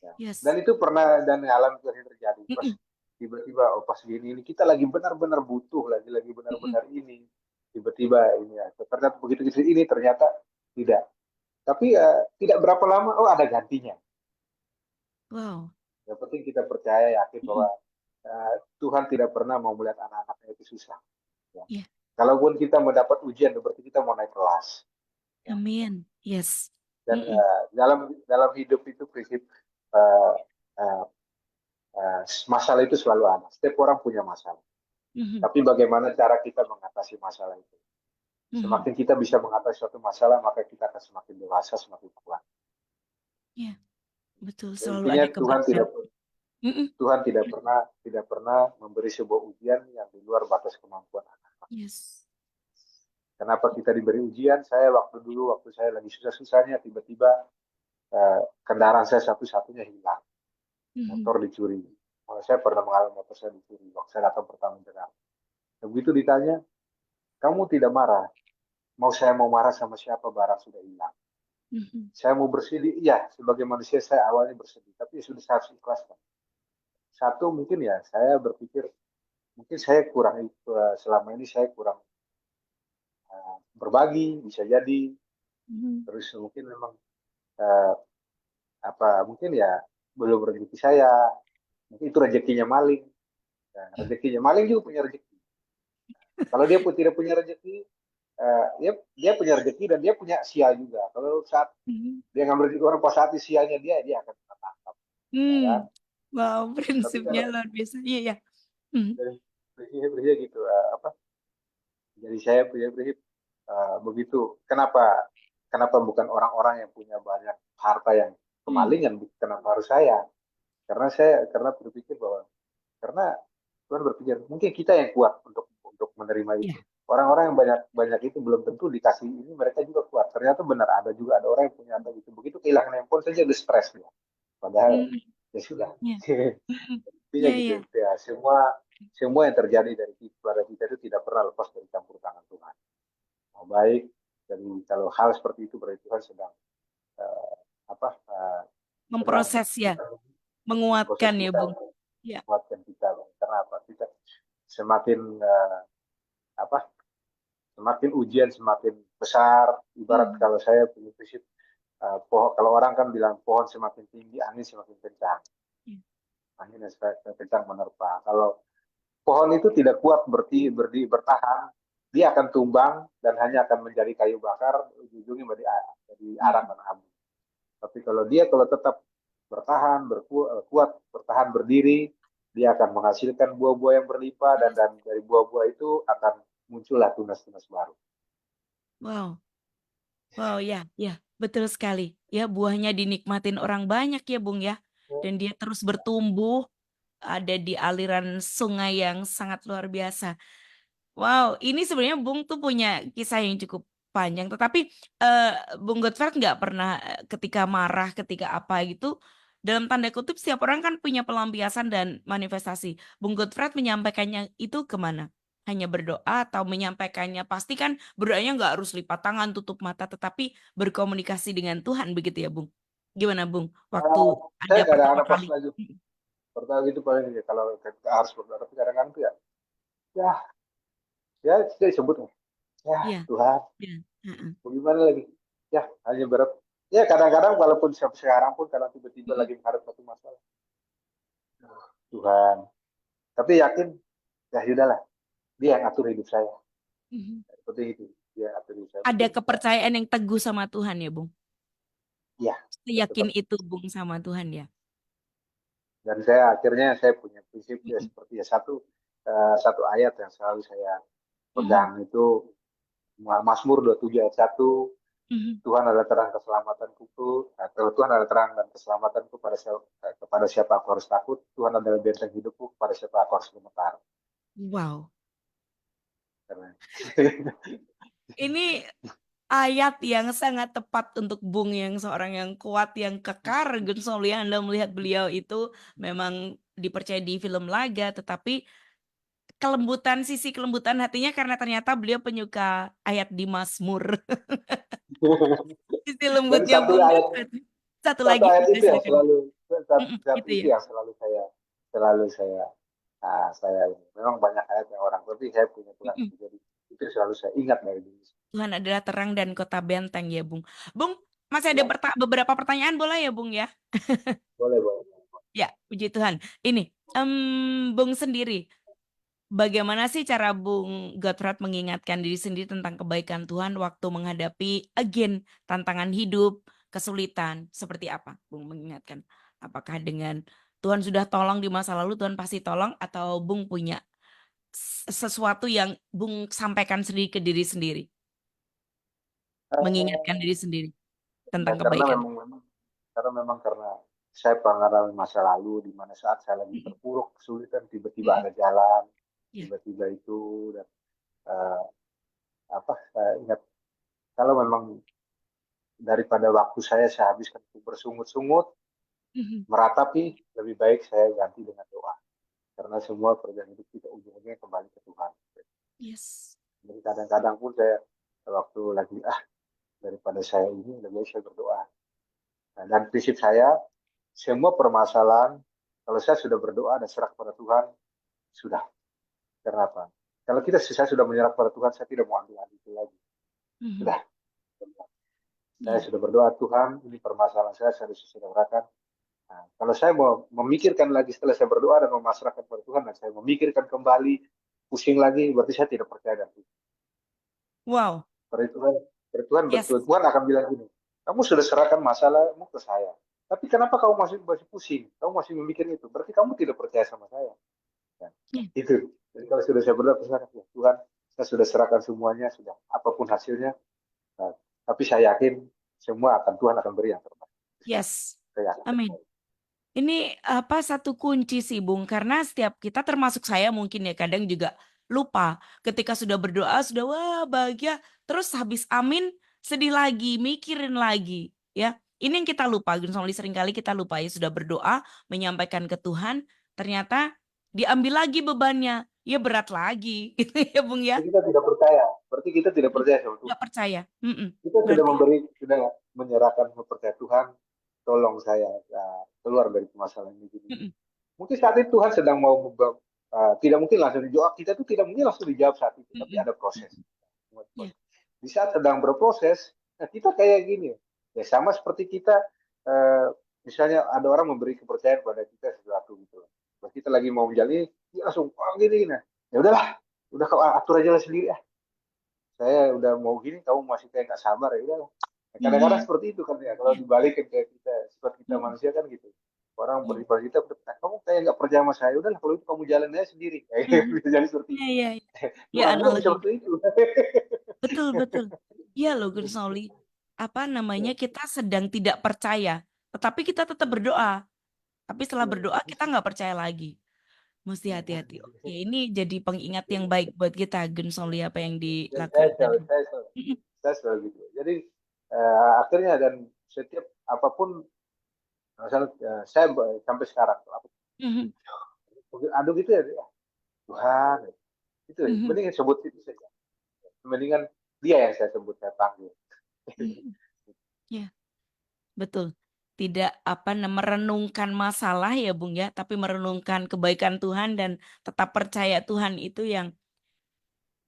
Ya. Dan yes. itu pernah dan ngalamin terjadi pas Mm-mm. tiba-tiba oh pas gini ini kita lagi benar-benar butuh lagi Mm-mm. benar-benar ini tiba-tiba ini ya ternyata begitu ini ternyata tidak. Tapi tidak berapa lama oh ada gantinya. Wow. Yang penting kita percaya yakin bahwa Mm-mm. Tuhan tidak pernah mau melihat anak-anaknya itu susah. Ya. Ya, Kalaupun kita mendapat ujian, berarti kita mau naik kelas. Ya. amin. Yes. Dan Mm-mm. dalam dalam hidup itu prinsip uh, uh, masalah itu selalu ada. Setiap orang punya masalah. Mhm. Tapi bagaimana cara kita mengatasi masalah itu? Mhm. Semakin kita bisa mengatasi suatu masalah, maka kita akan semakin dewasa, semakin kuat. Ya, betul. Dan Selalu intinya ada kebaikan. Mm-mm. Tuhan tidak pernah memberi sebuah ujian yang di luar batas kemampuan anak. Yes. Kenapa kita diberi ujian? Saya waktu saya lagi susah-susahnya, tiba-tiba kendaraan saya satu-satunya hilang. Mhm. Motor dicuri. Malah saya pernah mengalami motor saya dicuri waktu saya datang pertama Jakarta. Begitu ditanya, kamu tidak marah? Mau marah sama siapa, barang sudah hilang. Mhm. Saya mau bersedih, iya, sebagai manusia saya awalnya bersedih, tapi sudah saya harus ikhlaskan. Satu, mungkin ya saya berpikir, mungkin saya kurang selama ini saya kurang berbagi, bisa jadi. Mhm. Terus mungkin memang eh, mungkin ya belum rezeki saya, mungkin itu rezekinya maling. Nah, rezekinya maling juga punya rezeki. Kalau dia pun tidak punya rezeki, dia punya rezeki dan dia punya sial juga. Kalau saat Mhm. dia ngambil rezeki orang, pas saat sialnya dia akan kena tangkap, ya kan? Wow, Tapi prinsipnya kalau luar biasa. Iya, ya. Mhm. dari prinsip gitu, jadi saya punya prinsip begitu. Kenapa bukan orang-orang yang punya banyak harta yang Mhm. kemalingan? Kenapa harus saya? Karena berpikir bahwa karena Tuhan berpikir mungkin kita yang kuat untuk menerima Iya. itu. Orang-orang yang banyak banyak itu belum tentu dikasih ini mereka juga kuat. Ternyata benar ada orang yang punya apa gitu. Begitu kehilangan handphone saja udah stres dia. Padahal Mhm. ya sudah. Iya. Mhm. Intinya Iya, gitu iya. ya. Semua yang terjadi dari kepada kita itu tidak pernah lepas dari campur tangan Tuhan. Nah, baik. Jadi kalau hal seperti itu berarti Tuhan sedang eh, apa sedang Memproses ya, sedang menguatkan memproses ya, kita, Bung. Iya. menguatkan kita. Karena apa? Kita semakin apa semakin ujian semakin besar. Ibarat Mhm. kalau saya punya prinsip pohon, kalau orang kan bilang pohon semakin tinggi angin semakin kencang, Iya. angin semakin kencang menerpa. Kalau pohon itu tidak kuat bertahan, dia akan tumbang dan hanya akan menjadi kayu bakar, ujung-ujungnya menjadi arak Mhm. dan abu. Tapi kalau tetap bertahan, kuat, bertahan berdiri, dia akan menghasilkan buah-buah yang berlimpah Yes. dan dari buah-buah itu akan muncullah tunas-tunas baru. Wow. Wow, ya, ya, betul sekali. Ya, buahnya dinikmatin orang banyak ya, Bung ya. Dan dia terus bertumbuh ada di aliran sungai yang sangat luar biasa. Wow, ini sebenarnya Bung tuh punya kisah yang cukup panjang, tetapi Bung Godfrey nggak pernah ketika marah, ketika apa gitu, dalam tanda kutip setiap orang kan punya pelampiasan dan manifestasi. Bung Godfrey menyampaikannya itu kemana? Hanya berdoa atau menyampaikannya? Pasti kan berdoanya nggak harus lipat tangan, tutup mata, tetapi berkomunikasi dengan Tuhan begitu ya, Bung? Gimana, Bung? Waktu Eh, saya ada pertama kadang-kadang pas kali. lagi pertama gitu paling ya, kalau harus berdoa, tapi kadang-kadang tuh ya, ya saya sebut ya Iya, Tuhan, iya. Heeh. bagaimana lagi? Ya hanya berat. Ya kadang-kadang walaupun sampai sekarang pun kalau tiba-tiba Mhm. lagi menghadapi satu masalah, Tuhan. Tapi yakin, ya sudahlah, Dia yang atur hidup saya. Mhm. Seperti itu, Dia atur hidup saya. Ada Mungkin ya, kepercayaan yang teguh sama Tuhan ya, Bung? ya Yakin tetap. itu Bung sama Tuhan ya? Dan saya akhirnya saya punya prinsip ya Mhm. seperti ya satu ayat yang selalu saya Mhm. pegang itu Mazmur 27 ayat 1. Mhm. Tuhan adalah terang keselamatanku, atau Tuhan adalah terang dan keselamatanku kepada siapa aku harus takut. Tuhan adalah benteng hidupku, kepada siapa aku harus gemetar. Wow, Karena ini ayat yang sangat tepat untuk Bung yang seorang yang kuat, yang kekar. Gun Soli Anda melihat beliau itu memang dipercaya di film laga, tetapi sisi kelembutan hatinya karena ternyata beliau penyuka ayat di Mazmur. Sisi dan lembutnya Bung dapat. Satu satu lagi, ayat udah itu yang silakan. satu Itu itu ya. yang selalu saya ini. Memang banyak ayat yang orang, tapi saya punya Tuhan Mhm. itu, jadi itu selalu saya ingat dari diri. Tuhan adalah terang dan kota benteng ya, Bung. Bung, masih ada Ya, beberapa pertanyaan boleh ya, Bung ya? boleh boleh. Ya, puji Tuhan. Ini, Bung sendiri, bagaimana sih cara Bung Godfrey mengingatkan diri sendiri tentang kebaikan Tuhan waktu menghadapi again tantangan hidup, kesulitan, seperti apa Bung mengingatkan? Apakah dengan Tuhan sudah tolong di masa lalu, Tuhan pasti tolong, atau Bung punya sesuatu yang Bung sampaikan sendiri ke diri sendiri, mengingatkan Eh, diri sendiri ya, tentang kebaikan? karena saya mengalami masa lalu di mana saat saya lagi Mm-mm. terpuruk kesulitan tiba-tiba Mm-mm. ada jalan, Ya. tiba-tiba itu dan eh, saya ingat kalau memang daripada waktu saya habiskan untuk bersungut-sungut, Mhm. meratapi, lebih baik saya ganti dengan doa. Karena semua pekerjaan hidup kita ujung-ujungnya kembali ke Tuhan. Yes. Jadi kadang-kadang pun saya waktu lagi daripada saya ini lebih baik saya berdoa. Nah, dan prinsip saya semua permasalahan kalau saya sudah berdoa dan serah kepada Tuhan sudah. Kenapa? Kalau saya sudah menyerah kepada Tuhan, saya tidak mau ambil itu lagi. Mhm. Sudah. Saya Ya. sudah berdoa Tuhan, ini permasalahan saya sudah selesaikan. Nah, kalau saya mau memikirkan lagi setelah saya berdoa dan memasrahkan kepada Tuhan, dan saya memikirkan kembali, pusing lagi, berarti saya tidak percaya dan Tuhan. Wow. Tuhan Yes. betul. Tuhan akan bilang gini, kamu sudah serahkan masalahmu ke saya. Tapi kenapa kamu masih pusing? Kamu masih memikir itu? Berarti kamu tidak percaya sama saya. Ya, Ya. itu. Jadi kalau sudah saya berdoa, ya Tuhan, saya sudah serahkan semuanya, sudah apapun hasilnya. Nah, tapi saya yakin semua Tuhan akan beri yang terbaik. Yes. Saya yakin. Amin. Ini satu kunci sih Bung, karena setiap kita termasuk saya mungkin ya kadang juga lupa ketika sudah berdoa sudah wah bahagia, terus habis amin sedih lagi, mikirin lagi ya. Ini yang kita lupa, Gunsolly seringkali kita lupa ya sudah berdoa, menyampaikan ke Tuhan, ternyata diambil lagi bebannya, ya berat lagi gitu ya Bung ya. Berarti kita tidak percaya. Berarti kita tidak percaya sama Tuhan. Nggak percaya. Kita Berarti sudah menyerahkan kepercayaan Tuhan. Tolong saya keluar dari masalah ini. mm-mm, Mungkin saat itu Tuhan sedang mau tidak mungkin langsung dijawab. Kita tuh tidak mungkin langsung dijawab saat itu, tapi mm-mm, ada proses. ya, Di saat sedang berproses, nah kita kayak gini, ya sama seperti kita, misalnya ada orang memberi kepercayaan pada kita sesuatu gitu. Pas kita lagi mau menjalani, dia langsung gini, nah ya udahlah, udah kau atur aja lah sendiri. Saya udah mau gini, kamu masih kayak nggak sabar ya udahlah. Nah, kadang-kadang mhm, seperti itu kan ya, kalau ya, dibalikin kayak kita, sifat kita mhm, manusia kan gitu. Orang ya, beribadah kita, nah, kamu kayak nggak percaya sama saya, udahlah kalau itu kamu jalan aja sendiri. Kayak mhm, bisa jadi seperti iya itu. iya iya. Ya Tuhan juga bisa analogi. seperti itu. Betul betul. Iya loh Gun Sauli. Apa namanya kita sedang tidak percaya, tetapi kita tetap berdoa. Tapi setelah berdoa kita nggak percaya lagi. Mesti hati-hati. Oke, ini jadi pengingat yang baik buat kita Gun Sauli apa yang Jadi dilakukan tadi. Mm-mm, saya selalu gitu. Jadi akhirnya dan setiap apapun, misalnya saya sampai sekarang, mhm, aduh gitu ya, Tuhan, itu mhm, mendingan sebut itu saja. Mendingan dia yang saya sebut, saya panggil. mhm. Ya, betul. Tidak merenungkan masalah ya Bung ya, tapi merenungkan kebaikan Tuhan dan tetap percaya Tuhan itu yang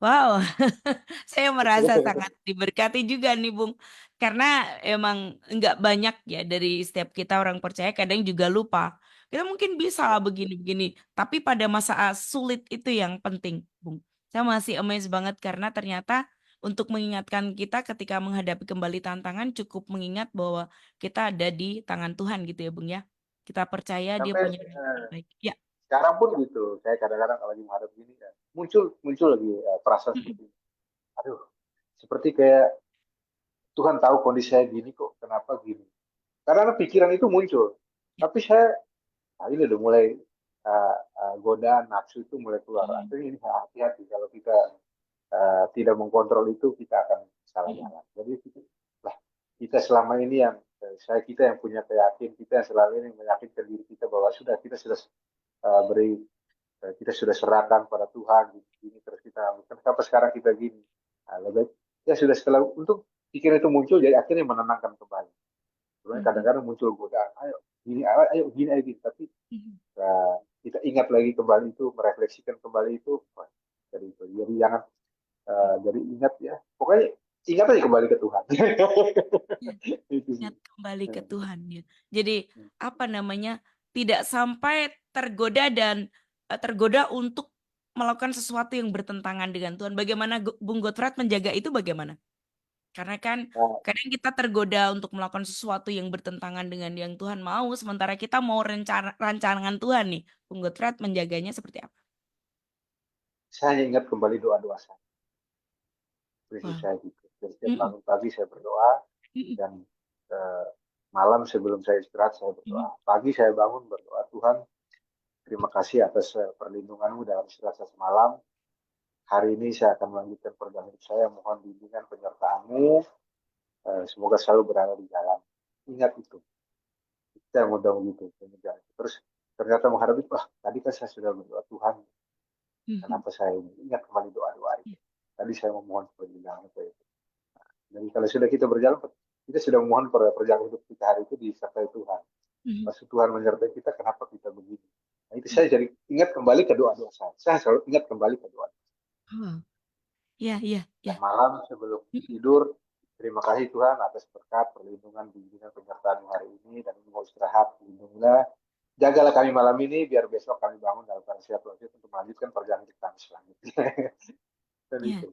wow. Saya merasa sangat diberkati juga nih, Bung. Karena emang nggak banyak ya dari setiap kita orang percaya kadang juga lupa. Kita mungkin bisa begini-begini, tapi pada masa sulit itu yang penting, Bung. Saya masih amazed banget karena ternyata untuk mengingatkan kita ketika menghadapi kembali tantangan cukup mengingat bahwa kita ada di tangan Tuhan gitu ya, Bung ya. Kita percaya Dia Sampai punya rencana terbaik. Ya. sekarang pun gitu, saya kadang-kadang kalau lagi menghadap gini, ya, muncul lagi perasaan Mm-mm. seperti ini. Aduh, seperti kayak Tuhan tahu kondisi saya gini kok, kenapa gini? Karena pikiran itu muncul. Ya. Tapi saya, ini udah mulai godaan nafsu itu mulai keluar. Mm-mm. Artinya ini hati-hati kalau kita tidak mengkontrol itu, kita akan salah Mm-mm. jalan. Jadi lah, kita selama ini kita yang punya keyakinan, kita yang selalu ini meyakinkan diri kita bahwa kita sudah kita sudah serahkan pada Tuhan, gini terus kita, kenapa sekarang kita gini? Nah, lebih ya sudah setelah untuk pikiran itu muncul, jadi akhirnya menenangkan kembali. Sebenarnya Mm-mm. kadang-kadang muncul godaan, ayo gini, ayo gini, tapi Mm-mm. kita ingat lagi kembali itu, merefleksikan kembali itu, jadi jangan jadi ingat ya, pokoknya ingat aja kembali ke Tuhan. Itu sih. Ingat kembali ke Tuhan ya. Jadi apa namanya tidak sampai tergoda dan tergoda untuk melakukan sesuatu yang bertentangan dengan Tuhan. Bagaimana Bung Gottfried menjaga itu bagaimana? Karena kan Nah, kadang kita tergoda untuk melakukan sesuatu yang bertentangan dengan yang Tuhan mau, sementara kita mau rancangan Tuhan nih. Bung Gottfried menjaganya seperti apa? saya hanya ingat kembali doa-doa saya, prinsip Wow. saya gitu. Jadi setiap Mm-mm. bangun pagi saya berdoa, Mm-mm. dan malam sebelum saya istirahat saya berdoa. Mm-mm. Pagi saya bangun berdoa, Tuhan terima kasih atas perlindunganmu dalam istirahat saya semalam. hari ini saya akan melanjutkan perjalanan hidup saya, mohon bimbingan penyertaanmu, semoga selalu berada di jalan. Ingat itu, saya mudah begitu. Terus ternyata menghadapi, wah tadi kan saya sudah berdoa Tuhan, Mhm. kenapa saya ini? Ingat kembali doa-doa itu. Ya. Tadi saya memohon perjalanan itu. Dan kalau sudah kita berjalan, kita sudah memohon perjalanan hidup kita hari itu disertai Tuhan. Mhm. Maksud Tuhan menyertai kita, kenapa kita begini? Nah itu Ya. saya jadi ingat kembali ke doa-doa saya. Saya selalu ingat kembali ke doa. Oh, ya, ya, Dan ya. malam sebelum Mhm. tidur, terima kasih Tuhan atas berkat, perlindungan, bimbingan, penyertaan hari ini. Dan mau istirahat, lindungilah. Jagalah kami malam ini, biar besok kami bangun dalam keadaan siap untuk melanjutkan perjalanan kita selanjutnya. Dan Ya. itu.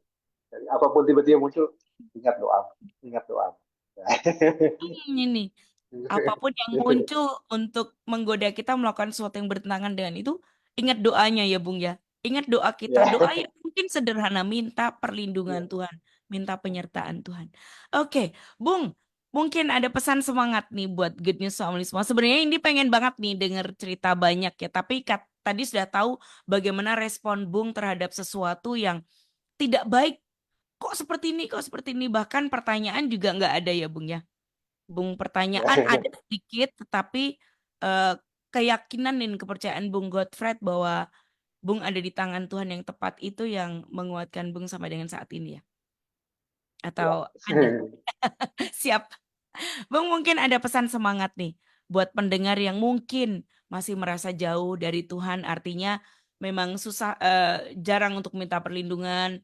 Jadi apapun tiba-tiba muncul, ingat doa. Ingat doa. Ini apapun yang muncul untuk menggoda kita melakukan sesuatu yang bertentangan dengan itu, ingat doanya ya Bung ya. Ingat doa kita. Ya, Doa yang mungkin sederhana, minta perlindungan ya. Tuhan, minta penyertaan Tuhan. Oke, Bung, mungkin ada pesan semangat nih buat Good News Family semua. Sebenarnya ini pengen banget nih denger cerita banyak ya, tapi tadi sudah tahu bagaimana respon Bung terhadap sesuatu yang tidak baik. Kok seperti ini, kok seperti ini. Bahkan pertanyaan juga nggak ada ya Bung ya. Bung, pertanyaan ada sedikit, tetapi eh, keyakinan dan kepercayaan Bung Godfred bahwa Bung ada di tangan Tuhan yang tepat itu yang menguatkan Bung sampai dengan saat ini ya? Ya. Atau ada? Siap. Bung, mungkin ada pesan semangat nih buat pendengar yang mungkin masih merasa jauh dari Tuhan, artinya memang susah, jarang untuk minta perlindungan,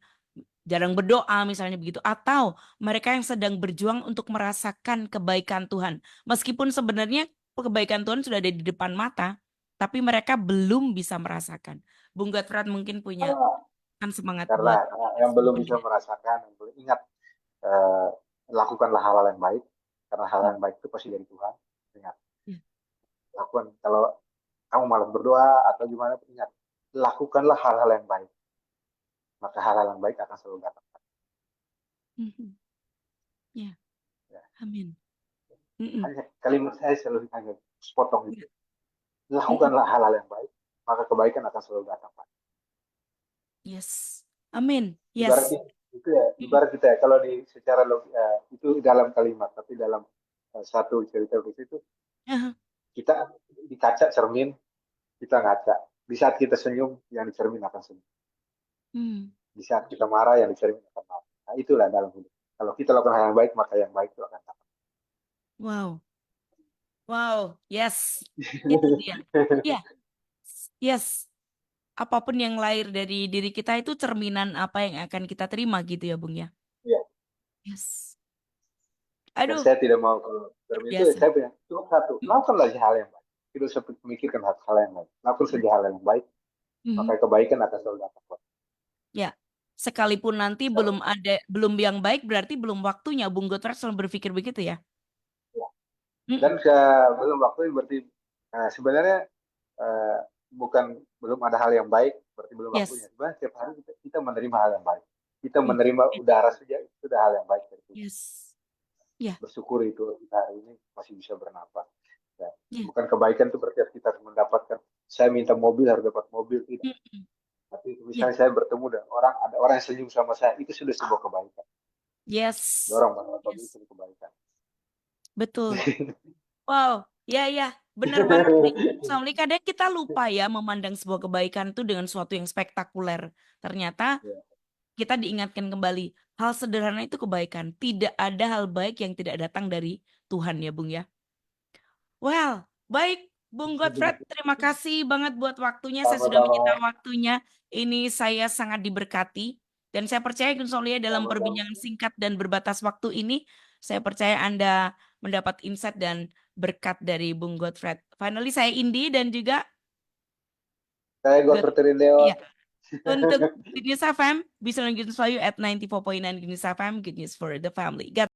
jarang berdoa misalnya begitu, atau mereka yang sedang berjuang untuk merasakan kebaikan Tuhan. Meskipun sebenarnya kebaikan Tuhan sudah ada di depan mata, tapi mereka belum bisa merasakan. Bung Godfred mungkin punya kan semangat Karena buat yang semua belum bisa pendengar. merasakan, yang belum ingat, eh, lakukanlah hal-hal yang baik, karena hal Hmm. yang baik itu pasti dari Tuhan. Ingat, Ya. lakukan. Kalau kamu malas berdoa atau gimana, ingat, lakukanlah hal-hal yang baik, maka hal-hal yang baik akan selalu datang. Mhm. Ya, Ya. amin. Mm-mm. Hanya kalimat saya selalu hanya sepotong itu. Ya. Mm-mm. Lakukanlah hal-hal yang baik, maka kebaikan akan selalu datang. Yes, amin. Yes. Ibaratnya itu ya, Mm-mm. ibarat kita ya, kalau di secara itu dalam kalimat, tapi dalam satu cerita itu Aha. kita di kaca cermin, kita ngaca. Di saat kita senyum, yang di cermin akan senyum. Hmm. Di saat kita marah, yang di cermin akan marah. Nah, itulah dalam hidup. Kalau kita lakukan hal yang baik, maka yang baik itu akan datang. Wow, wow, yes, itu dia. Ya, yes. Apapun yang lahir dari diri kita itu cerminan apa yang akan kita terima gitu ya, Bung ya. Ya. Yes. Dan Aduh, saya tidak mau kalau luar cermin itu, biasa. saya bilang, cuma satu, Mm, lakukanlah hal yang baik. Tidak usah memikirkan hal yang baik. Lakukan mm, saja hal yang baik, maka mhm. kebaikan akan selalu datang. Ya, sekalipun nanti belum ada, belum yang baik berarti belum waktunya. Bung Gotrek selalu berpikir begitu ya. Dan Mm-mm. belum waktu berarti sebenarnya eh, bukan belum ada hal yang baik berarti belum waktunya. Yes. Sebenarnya setiap hari kita menerima hal yang baik. Kita Mm. menerima udara saja itu sudah hal yang baik dari Tuhan. Yes. Ya, Bersyukur itu kita hari ini masih bisa bernapas. Ya. ya, Bukan kebaikan itu berarti kita harus mendapatkan. Saya minta mobil harus dapat mobil tidak. mm-mm. Tapi Ya, misalnya saya bertemu dengan orang, ada orang yang senyum sama saya, itu sudah sebuah kebaikan. Ada yes, orang mobil itu yes, sudah kebaikan. betul. Wow, ya, ya, benar banget nih. Soalnya kadang kita lupa ya memandang sebuah kebaikan itu dengan suatu yang spektakuler. Ternyata Ya. kita diingatkan kembali, hal sederhana itu kebaikan. Tidak ada hal baik yang tidak datang dari Tuhan ya, Bung ya. Well, baik, Bung Godfred, terima kasih banget buat waktunya. Saya sudah Sama-sama, menyita waktunya. Ini saya sangat diberkati. Dan saya percaya Gun Solia dalam sama-sama. perbincangan singkat dan berbatas waktu ini, saya percaya Anda mendapat insight dan berkat dari Bung Godfred. Finally, saya Indi dan juga Saya God. Godfrey Trindewa. Iya, untuk Good News FM, bisa lanjut selalu at 94.9 Good News FM, Good News for the Family. God